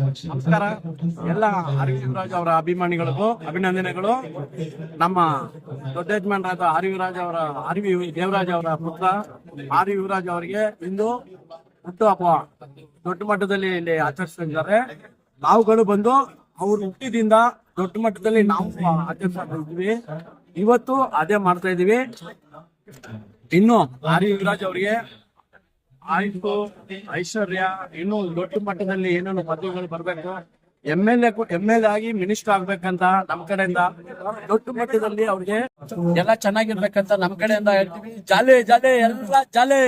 ನಮಸ್ಕಾರ ಎಲ್ಲ R V Yuvraj ಅವರ ಅಭಿಮಾನಿಗಳಿಗೂ ಅಭಿನಂದನೆಗಳು. ನಮ್ಮ ದೊಡ್ಡ ಯಜಮಾನರಾದ ಆರ್ ವಿ ದೇವರಾಜ್ ಅವರ ಪುತ್ರ ಆರ್ ವಿ ಯುವರಾಜ್ ಅವರಿಗೆ ಇಂದು ಹುಟ್ಟುಹಬ್ಬ ದೊಡ್ಡ ಮಟ್ಟದಲ್ಲಿ ಇಲ್ಲಿ ಆಚರಿಸ್ತಿದ್ದಾರೆ. ನಾವುಗಳು ಬಂದು ಅವ್ರ ಹುಟ್ಟಿದಿಂದ ದೊಡ್ಡ ಮಟ್ಟದಲ್ಲಿ ನಾವು ಆಚರಿಸ್ತಾ ಇದ್ವಿ. ಇವತ್ತು ಅದೇ ಮಾಡ್ತಾ ಇದೀವಿ. ಇನ್ನು ಆರ್ ವಿ ಯುವರಾಜ್ ಅವರಿಗೆ ಆಯ್ತು ಐಶ್ವರ್ಯ ಇನ್ನೂ ದೊಡ್ಡ ಮಟ್ಟದಲ್ಲಿ ಏನೇನು ಪದವಿಗಳು ಬರ್ಬೇಕು, ಎಂ ಎಲ್ ಎ ಆಗಿ ಮಿನಿಸ್ಟರ್ ಆಗ್ಬೇಕಂತ ನಮ್ ಕಡೆಯಿಂದ ದೊಡ್ಡ ಮಟ್ಟದಲ್ಲಿ ಅವ್ರಿಗೆ ಎಲ್ಲ ಚೆನ್ನಾಗಿರ್ಬೇಕಂತ ನಮ್ ಕಡೆಯಿಂದ ಹೇಳ್ತೀವಿ. ಜಾಲೆ ಜಾಲೆ ಎಲ್ಲ ಜಾಲೆ.